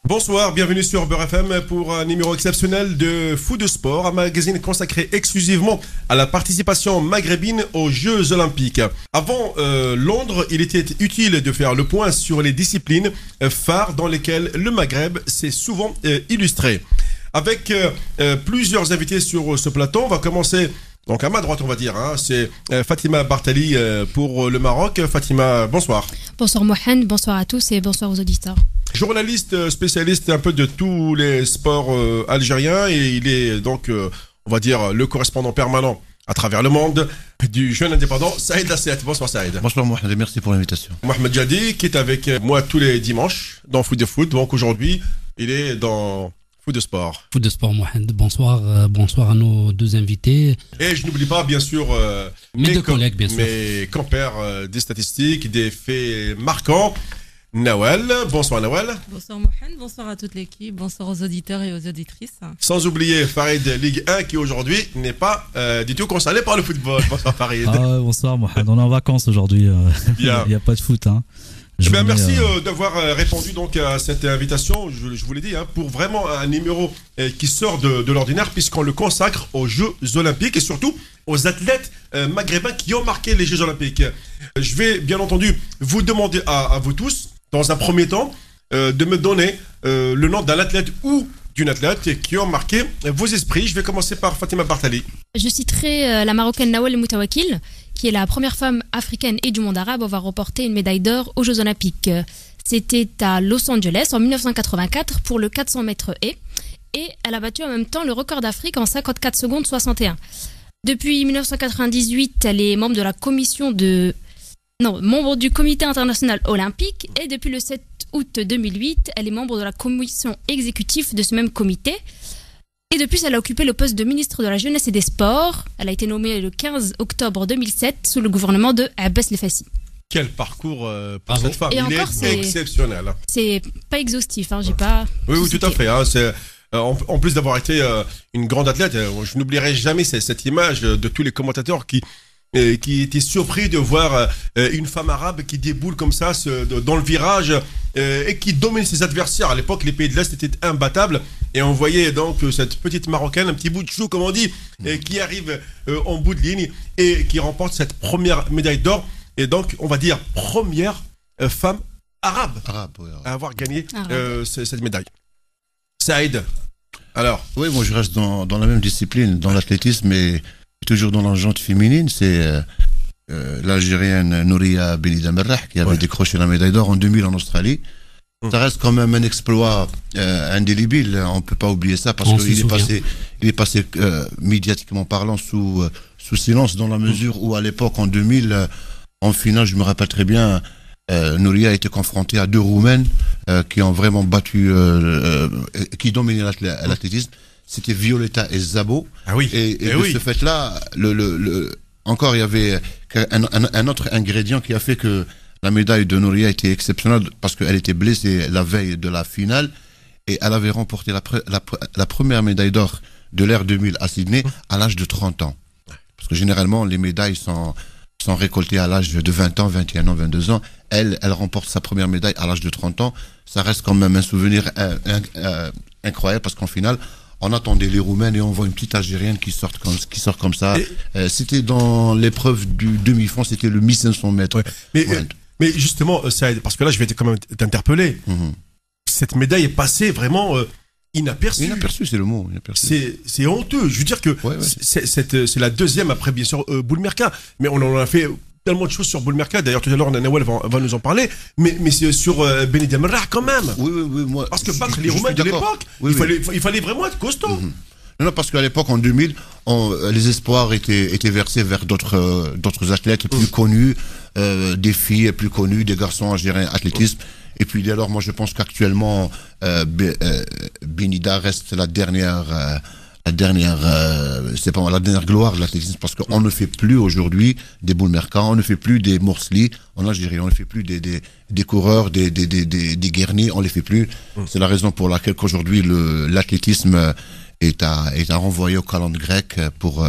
Bonsoir, bienvenue sur Beurre FM pour un numéro exceptionnel de Foot de Sport, un magazine consacré exclusivement à la participation maghrébine aux Jeux Olympiques. Avant Londres, il était utile de faire le point sur les disciplines phares dans lesquelles le Maghreb s'est souvent illustré. Avec plusieurs invités sur ce plateau, on va commencer. Donc à ma droite, on va dire, c'est Fatima Bartali pour le Maroc. Fatima, bonsoir. Bonsoir Mohamed, bonsoir à tous et bonsoir aux auditeurs. Journaliste spécialiste un peu de tous les sports algériens et il est donc, on va dire, le correspondant permanent à travers le monde du jeune indépendant Saïd Asset. Bonsoir Saïd. Bonsoir Mohamed, merci pour l'invitation. Mohamed Jadi qui est avec moi tous les dimanches dans Foot de Foot. Donc aujourd'hui, il est dans Foot de Sport. Foot de Sport Mohamed, bonsoir à nos deux invités. Et je n'oublie pas bien sûr mes deux collègues bien sûr. Mes compères des statistiques, des faits marquants. Nawel, bonsoir Nawel. Bonsoir Mohamed, bonsoir à toute l'équipe, bonsoir aux auditeurs et aux auditrices. Sans oublier Farid Ligue 1 qui aujourd'hui n'est pas du tout concerné par le football. Bonsoir Farid. Bonsoir Mohamed, on est en vacances aujourd'hui, il n'y a pas de foot. Merci d'avoir répondu donc à cette invitation, je vous l'ai dit, pour vraiment un numéro qui sort de l'ordinaire puisqu'on le consacre aux Jeux Olympiques et surtout aux athlètes maghrébins qui ont marqué les Jeux Olympiques. Je vais bien entendu vous demander à vous tous, dans un premier temps, de me donner le nom d'un athlète ou d'une athlète qui ont marqué vos esprits. Je vais commencer par Fatima Bartali. Je citerai la Marocaine Nawel Moutawakil, qui est la première femme africaine et du monde arabe à avoir remporté une médaille d'or aux Jeux Olympiques. C'était à Los Angeles en 1984 pour le 400 mètres haies et elle a battu en même temps le record d'Afrique en 54 secondes 61. Depuis 1998, elle est membre de la membre du Comité international olympique et depuis le 7 août 2008, elle est membre de la commission exécutive de ce même comité. Et depuis, elle a occupé le poste de ministre de la Jeunesse et des Sports. Elle a été nommée le 15 octobre 2007 sous le gouvernement de Abbas El-Fassi. Quel parcours pour cette femme. Et il encore, est exceptionnel. C'est pas exhaustif, j'ai pas... Oui, tout à fait. C'est, en plus d'avoir été une grande athlète, je n'oublierai jamais cette image de tous les commentateurs qui étaient surpris de voir une femme arabe qui déboule comme ça dans le virage et qui domine ses adversaires. À l'époque, les pays de l'Est étaient imbattables et on voyait donc cette petite Marocaine, un petit bout de chou comme on dit, qui arrive en bout de ligne et qui remporte cette première médaille d'or et donc on va dire première femme arabe à avoir gagné cette médaille. Saïd, alors. Oui, moi je reste dans la même discipline, dans l'athlétisme et toujours dans la jante féminine, c'est l'Algérienne Nouria Benida Merrah qui avait décroché la médaille d'or en 2000 en Australie. Ça reste quand même un exploit indélébile, on ne peut pas oublier ça parce qu'il est passé médiatiquement parlant sous silence dans la mesure où à l'époque en 2000, en finale, je me rappelle très bien, Nouria a été confrontée à deux Roumaines qui ont vraiment battu, qui dominaient l'athlétisme. C'était Violetta et Szabo. Ah oui. Et de ce fait-là, encore il y avait un autre ingrédient qui a fait que la médaille de Nouria était exceptionnelle parce qu'elle était blessée la veille de la finale et elle avait remporté la première médaille d'or de l'ère 2000 à Sydney à l'âge de 30 ans. Parce que généralement, les médailles sont récoltées à l'âge de 20 ans, 21 ans, 22 ans. Elle remporte sa première médaille à l'âge de 30 ans. Ça reste quand même un souvenir incroyable parce qu'en finale, on attendait les Roumaines et on voit une petite Algérienne qui sort comme ça. C'était dans l'épreuve du demi-fond, c'était le 1500 mètres. Ouais. Mais justement, Saïd, parce que là, je vais quand même t'interpeller. Cette médaille est passée vraiment inaperçue. Inaperçue, c'est le mot. C'est honteux. Je veux dire que c'est la deuxième après, bien sûr, Boulmerka. Mais on en a fait tellement de choses sur Boulmerka. D'ailleurs, tout à l'heure, Nawel va nous en parler. Mais c'est sur Benida Merrah quand même. Oui, moi. Parce que battre les Roumains de l'époque, il fallait vraiment être costaud. Non, parce qu'à l'époque, en 2000, les espoirs étaient versés vers d'autres athlètes plus connus, des filles plus connues, des garçons algériens athlétisme. Et puis dès lors, moi je pense qu'actuellement, Benida reste la dernière gloire de l'athlétisme parce qu'on ne fait plus aujourd'hui des Boulmerka, on ne fait plus des Morsli en Algérie, on ne fait plus des coureurs, des Guernier, on les fait plus. C'est la raison pour laquelle qu'aujourd'hui l'athlétisme est à renvoyer au calendrier grec pour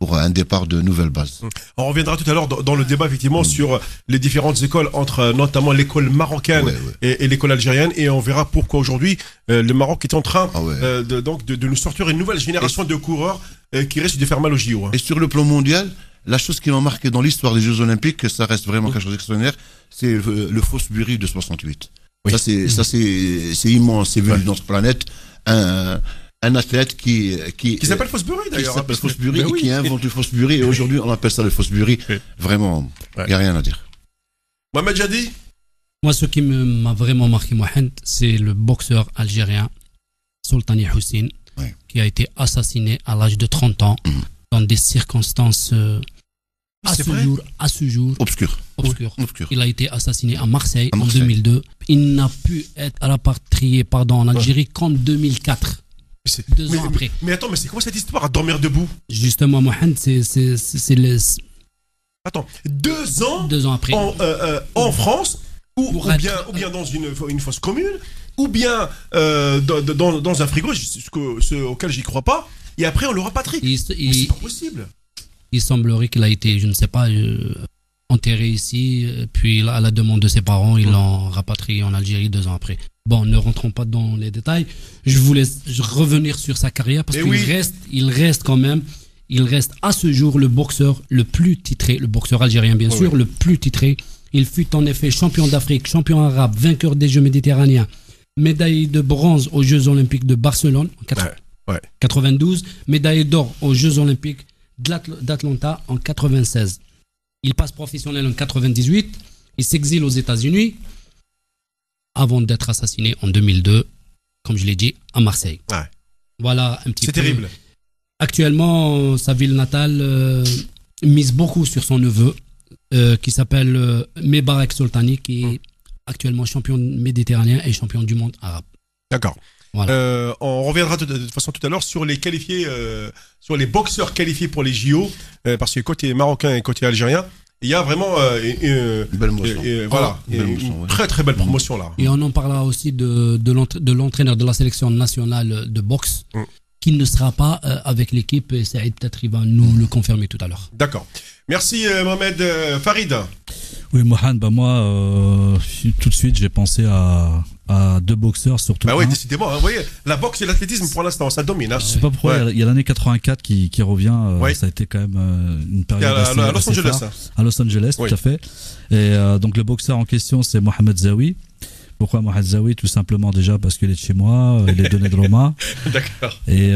pour un départ de nouvelles bases. On reviendra tout à l'heure dans le débat effectivement sur les différentes écoles entre notamment l'école marocaine et l'école algérienne, et on verra pourquoi aujourd'hui le Maroc est en train de nous sortir une nouvelle génération de coureurs qui risquent de faire mal au JO. Et sur le plan mondial, la chose qui m'a marqué dans l'histoire des Jeux Olympiques, ça reste vraiment quelque chose d'extraordinaire, c'est le Fosbury de 68. Oui. Ça c'est immense, c'est vu de notre planète. Un athlète qui s'appelle Fosbury d'ailleurs. Qui s'appelle Fosbury et qui a inventé le Fosbury, et aujourd'hui on appelle ça le Fosbury. Vraiment, il n'y a rien à dire. Mohamed Jadi. Moi, ce qui m'a vraiment marqué, Mohamed, c'est le boxeur algérien Soltani Hussein, qui a été assassiné à l'âge de 30 ans dans des circonstances à ce jour obscures. Il a été assassiné à Marseille en 2002. Il n'a pu être rapatrié en Algérie qu'en 2004. 2 ans après. Mais attends, mais c'est quoi cette histoire à dormir debout? Justement, Mohamed, c'est les... Attends, 2 ans 2 ans après. En France, ou bien dans une fosse commune, ou bien dans un frigo, ce auquel j'y crois pas, et après on le rapatrie. C'est pas possible. Il semblerait qu'il a été, je ne sais pas, enterré ici, puis à la demande de ses parents, ils l'ont rapatrié en Algérie 2 ans après. Bon, ne rentrons pas dans les détails. Je voulais revenir sur sa carrière parce qu'il reste quand même, il reste à ce jour le boxeur le plus titré, le boxeur algérien bien sûr, le plus titré. Il fut en effet champion d'Afrique, champion arabe, vainqueur des Jeux méditerranéens, médaille de bronze aux Jeux Olympiques de Barcelone en 92, médaille d'or aux Jeux Olympiques d'Atlanta en 96. Il passe professionnel en 98, il s'exile aux États-Unis avant d'être assassiné en 2002, comme je l'ai dit, à Marseille. Voilà un petit peu. C'est terrible. Actuellement, sa ville natale mise beaucoup sur son neveu, qui s'appelle Mebarek Soltani, qui est actuellement champion méditerranéen et champion du monde arabe. D'accord. Voilà. On reviendra de toute façon tout à l'heure sur les qualifiés, sur les boxeurs qualifiés pour les JO, parce que côté marocain et côté algérien, il y a vraiment une belle motion. Une très très belle promotion là. Et on en parlera aussi de l'entraîneur de la sélection nationale de boxe, qui ne sera pas avec l'équipe, et Saïd peut-être il va nous le confirmer tout à l'heure. D'accord. Merci Mohamed. Farid. Oui, Mohamed, moi, tout de suite, j'ai pensé à 2 boxeurs, surtout. Oui, décidément, vous voyez, la boxe et l'athlétisme, pour l'instant, ça domine. Hein. Je sais pas pourquoi, il y a l'année 84 qui revient, ça a été quand même une période à Los Angeles. À Los Angeles, tout à fait. Et donc, le boxeur en question, c'est Mohamed Zawi. Pourquoi Mohamed Zawi? Tout simplement déjà parce qu'il est de chez moi, il est donné de Roma. D'accord. Et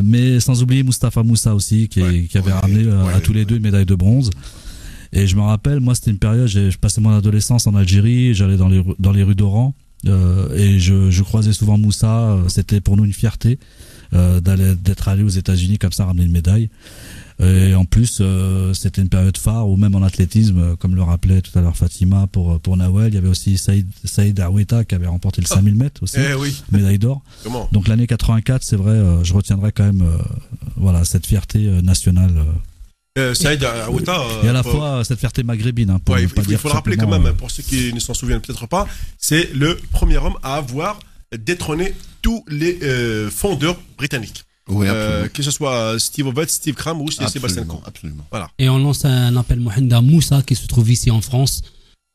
mais sans oublier Moustapha Moussa aussi, qui avait ramené à tous les deux une médaille de bronze. Et je me rappelle, moi c'était une période, je passais mon adolescence en Algérie, j'allais dans les rues d'Oran, et je croisais souvent Moussa. C'était pour nous une fierté d'être allé aux États-Unis comme ça, ramener une médaille. Et en plus, c'était une période phare, ou même en athlétisme, comme le rappelait tout à l'heure Fatima pour Nawel, il y avait aussi Saïd Aoueta qui avait remporté le 5000 mètres aussi, médaille d'or. Donc l'année 84, c'est vrai, je retiendrai quand même cette fierté nationale. Saïd Aoueta. Et à la fois cette fierté maghrébine. Il faut le rappeler quand même, pour ceux qui ne s'en souviennent peut-être pas, c'est le premier homme à avoir détrôné tous les fondeurs britanniques. Oui, que ce soit Steve Ovett, Steve Cram ou Sébastien Coe. Absolument. Voilà. Et on lance un appel Mohamed à Moussa, qui se trouve ici en France,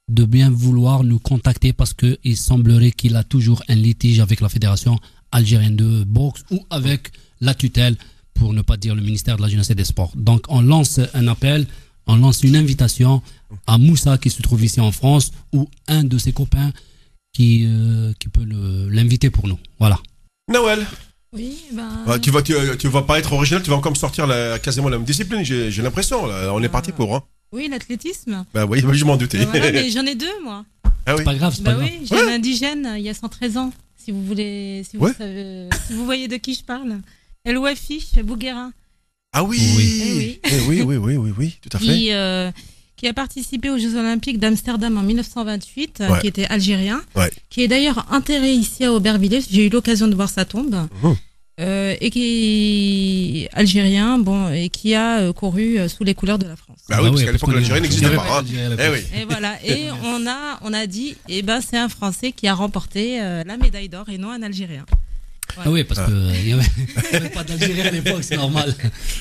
de bien vouloir nous contacter, parce qu'il semblerait qu'il a toujours un litige avec la Fédération algérienne de boxe ou avec la tutelle, pour ne pas dire le ministère de la Jeunesse et des Sports. Donc on lance un appel, on lance une invitation à Moussa, qui se trouve ici en France, ou un de ses copains qui peut l'inviter pour nous. Voilà. Nawel. Oui, tu vas pas être original, tu vas encore me sortir quasiment la même discipline, j'ai l'impression. Là, on est parti pour. Hein. Oui, l'athlétisme. Oui, je m'en doutais. Voilà, mais j'en ai 2, moi. Ah oui. C'est pas grave, c'est pas grave. Oui, j'ai un indigène, il y a 113 ans, si vous voulez, si vous voyez de qui je parle. El Wafi Bouguera. Ah oui. Oui, tout à fait. Qui a participé aux Jeux Olympiques d'Amsterdam en 1928, qui était algérien, qui est d'ailleurs enterré ici à Aubervilliers. J'ai eu l'occasion de voir sa tombe. Et qui est algérien, et qui a couru sous les couleurs de la France. Parce qu'à l'époque l'Algérie n'existait pas. Et voilà. Et on a dit, c'est un Français qui a remporté la médaille d'or et non un Algérien. Ah oui, parce qu'il n'y avait pas d'Algériens à l'époque, c'est normal.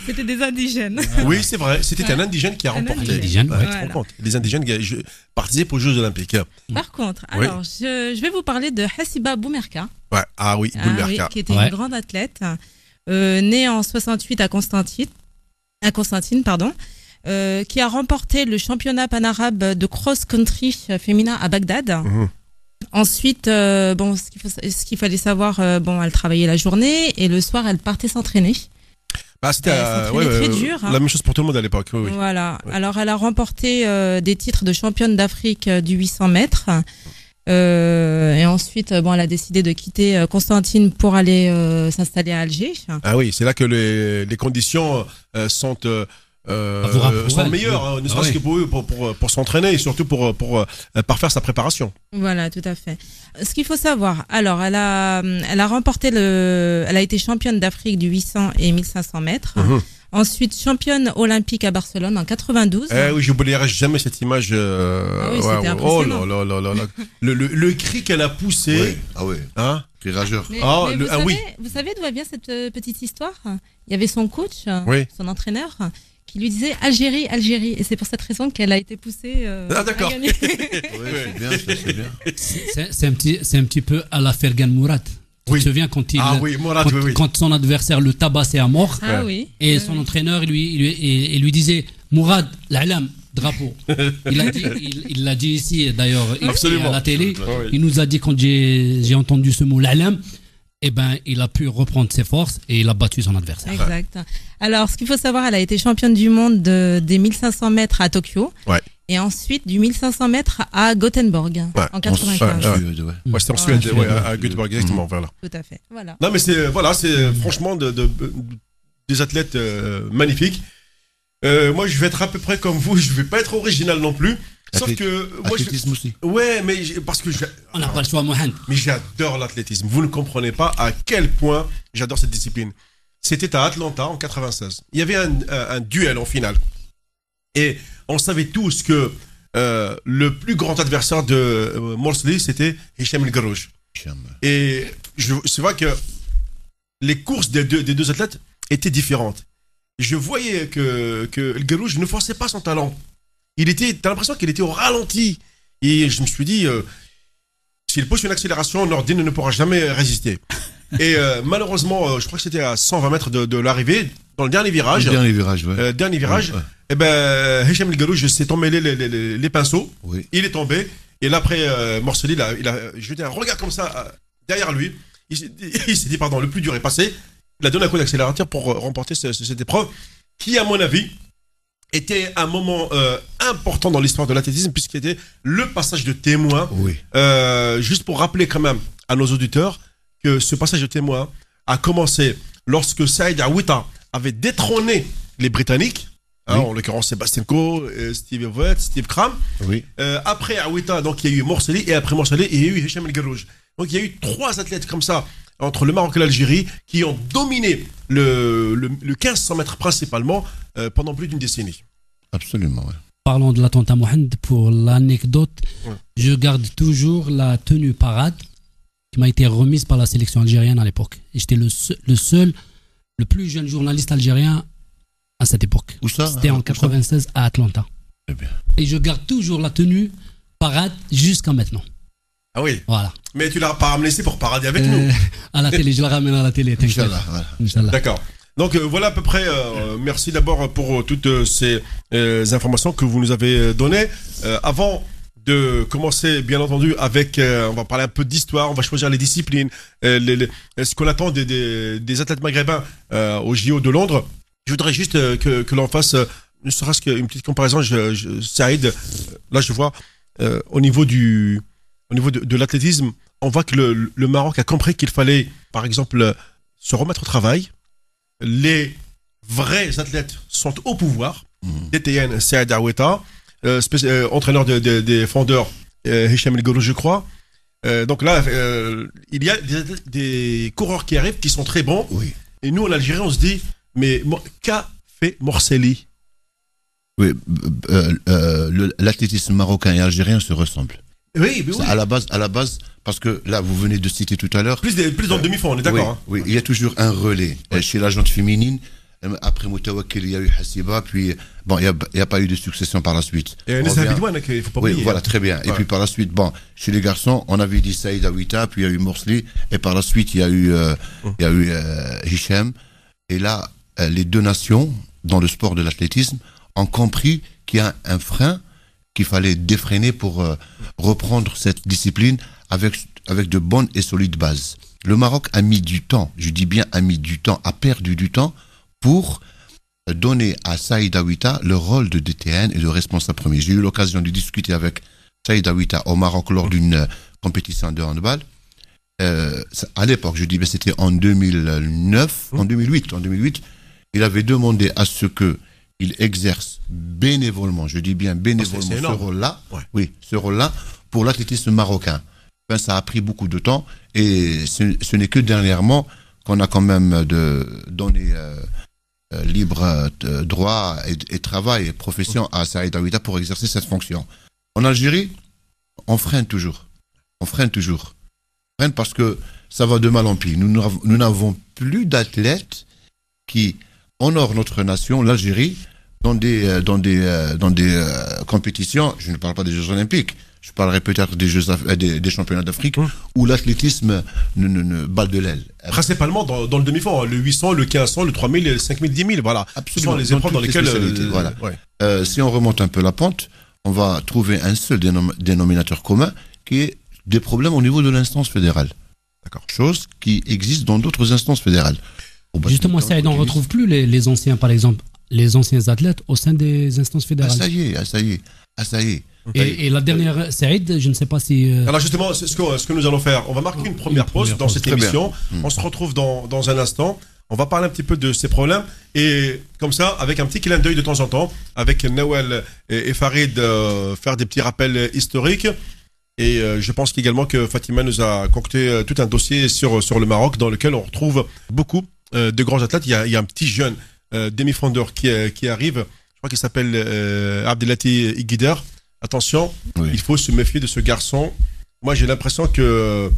C'était des indigènes. Oui, c'est vrai. C'était un indigène qui a remporté. Indigène, Ouais, tu te rends compte. Les indigènes qui participent aux Jeux Olympiques. Par contre, alors, je vais vous parler de Hassiba Boumerka. Ouais. Ah oui, Boumerka. Qui était une grande athlète, née en 68 à Constantine, qui a remporté le championnat panarabe de cross-country féminin à Bagdad. Ensuite, ce qu'il fallait savoir, elle travaillait la journée et le soir, elle partait s'entraîner. C'était très dur. La même chose pour tout le monde à l'époque. Oui. Voilà. Ouais. Alors, elle a remporté des titres de championne d'Afrique du 800 mètres. Et ensuite, elle a décidé de quitter Constantine pour aller s'installer à Alger. Ah oui, c'est là que les conditions sont meilleures, ne serait-ce que pour eux, pour s'entraîner et surtout pour parfaire sa préparation. Voilà, tout à fait. Ce qu'il faut savoir, alors, elle a remporté elle a été championne d'Afrique du 800 et 1500 mètres. Ensuite, championne olympique à Barcelone en 92. Oui, je n'oublierai jamais cette image. C'était impressionnant. Oh là là là là. Le cri qu'elle a poussé. Oui. Ah oui. Hein? Cri rageur. Mais vous savez d'où vient cette petite histoire? Il y avait son coach, son entraîneur, qui lui disait Algérie, Algérie. Et c'est pour cette raison qu'elle a été poussée d'accord. à gagner. C'est bien, ça, c'est bien. C'est un petit peu à la Fergan Mourad. Tu te souviens quand son adversaire le tabassait à mort et son entraîneur lui disait Mourad, l'Alam, drapeau. Il l'a dit ici d'ailleurs à la télé. Il nous a dit quand j'ai entendu ce mot l'Alam, il a pu reprendre ses forces et il a battu son adversaire. Exact. Alors, ce qu'il faut savoir, elle a été championne du monde des 1500 mètres à Tokyo. Ouais. Et ensuite, du 1500 mètres à Gothenburg, en 95. C'était en Suède, à Göteborg, exactement. Voilà. Tout à fait. Voilà. Non, mais c'est franchement des athlètes magnifiques. Moi, je vais être à peu près comme vous. Je vais pas être original non plus. Sauf que moi, aussi. Ouais, mais parce que on n'a pas le choix, Mohamed. Mais j'adore l'athlétisme. Vous ne comprenez pas à quel point j'adore cette discipline. C'était à Atlanta en 96. Il y avait un duel en finale. Et on savait tous que le plus grand adversaire de Morsli, c'était Hicham El Garouj. Et c'est vrai que les courses des deux athlètes étaient différentes. Je voyais que El Garouj ne forçait pas son talent. T'as l'impression qu'il était au ralenti. Et je me suis dit, s'il pousse une accélération, Nordine ne pourra jamais résister. Et malheureusement, je crois que c'était à 120 mètres de l'arrivée, dans le dernier virage. Dernier virage. Hicham El Garouj s'est emmêlé les pinceaux. Oui. Il est tombé. Et là, après, Morsli, il a jeté un regard comme ça derrière lui. Il s'est dit, pardon, le plus dur est passé. Il a donné un coup d'accélérateur pour remporter cette épreuve, qui, à mon avis, était un moment important dans l'histoire de l'athlétisme, puisqu'il était le passage de témoin. Oui. Juste pour rappeler quand même à nos auditeurs que ce passage de témoin a commencé lorsque Saïd Aouita avait détrôné les Britanniques. Oui. En l'occurrence Sébastien Coe, Steve Ovett, Steve Cram. Oui. Après Aouita, donc il y a eu Morsli, et après Morsli, il y a eu Hicham El Garouj. Donc il y a eu 3 athlètes comme ça entre le Maroc et l'Algérie qui ont dominé le 1500 mètres principalement pendant plus d'une décennie. Absolument, ouais. Parlons de l'attentat Mohamed, pour l'anecdote, je garde toujours la tenue parade qui m'a été remise par la sélection algérienne à l'époque. Et j'étais le plus jeune journaliste algérien à cette époque. Où ça? C'était en 96 à Atlanta. Très bien. Et je garde toujours la tenue parade jusqu'à maintenant. Ah oui. Voilà. Mais tu l'as pas ramené ici pour parader avec nous. À la télé, je la ramène à la télé. Inch'Allah. Inch'Allah. D'accord. Donc voilà à peu près. Merci d'abord pour toutes ces informations que vous nous avez données. Avant de commencer, bien entendu, avec, on va parler un peu d'histoire, on va choisir les disciplines, ce qu'on attend des athlètes maghrébins au JO de Londres. Je voudrais juste que l'on fasse, ne serait-ce qu'une petite comparaison. Saïd, là je vois au niveau de l'athlétisme, on voit que le Maroc a compris qu'il fallait, par exemple, se remettre au travail. Les vrais athlètes sont au pouvoir. DTN, Saïd Aoueta, entraîneur des fondeurs, Hicham El Garouj, je crois. Donc là, il y a des coureurs qui arrivent qui sont très bons. Oui. Et nous, en Algérie, on se dit, mais qu'a fait Morsli? Oui, l'athlétisme marocain et algérien se ressemblent. Oui, oui. À la base, parce que là, vous venez de citer tout à l'heure. Plus dans le demi-fond, on est d'accord. Oui, il y a toujours un relais. Chez la gente féminine, après Moutawakel, il y a eu Hassiba, puis bon, il n'y a pas eu de succession par la suite. Et Nessa Bidouane, il ne faut pas oublier. Oui, voilà, très bien. Et puis par la suite, bon, chez les garçons, on avait dit Saïd Awita, puis il y a eu Morsli, et par la suite, il y a eu Hichem. Et là, les deux nations, dans le sport de l'athlétisme, ont compris qu'il y a un frein qu'il fallait défreiner pour reprendre cette discipline avec de bonnes et solides bases. Le Maroc a mis du temps, je dis bien a mis du temps, a perdu du temps pour donner à Saïd Awita le rôle de DTN et de responsable premier. J'ai eu l'occasion de discuter avec Saïd Awita au Maroc lors d'une compétition de handball. À l'époque, je dis, mais c'était en 2009, en 2008, il avait demandé à ce que il exerce bénévolement, je dis bien bénévolement, ce rôle-là, ce rôle-là pour l'athlétisme marocain. Ben, ça a pris beaucoup de temps et ce n'est que dernièrement qu'on a quand même donné libre droit et travail et profession à Saïd Awita pour exercer cette fonction. En Algérie, on freine toujours. On freine parce que ça va de mal en pis. Nous n'avons plus d'athlètes qui honorent notre nation, l'Algérie, dans des compétitions. Je ne parle pas des Jeux Olympiques. Je parlerai peut-être des championnats d'Afrique où l'athlétisme ne bat de l'aile. Principalement dans le demi-fond, le 800, le 1500, le 3000, le 5000, 10 000, voilà. Absolument. Ce sont les épreuves dans lesquelles... voilà. Si on remonte un peu la pente, on va trouver un seul dénominateur commun qui est des problèmes au niveau de l'instance fédérale. D'accord. Chose qui existe dans d'autres instances fédérales. Justement, Saïd, on ne retrouve plus les anciens, par exemple, les anciens athlètes au sein des instances fédérales. Ça y est. Et la dernière, Saïd, je ne sais pas si... Alors justement, ce que nous allons faire, on va marquer une première pause dans cette émission. On se retrouve dans un instant. On va parler un petit peu de ces problèmes. Et comme ça, avec un petit clin d'œil de temps en temps, avec Nawel et Farid, faire des petits rappels historiques. Et je pense également que Fatima nous a concocté tout un dossier sur le Maroc dans lequel on retrouve beaucoup de grands athlètes. Il y a un petit jeune demi-fondeur qui arrive. Je crois qu'il s'appelle Abdelati Iguider. Attention, il faut se méfier de ce garçon. Moi, j'ai l'impression que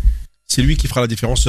c'est lui qui fera la différence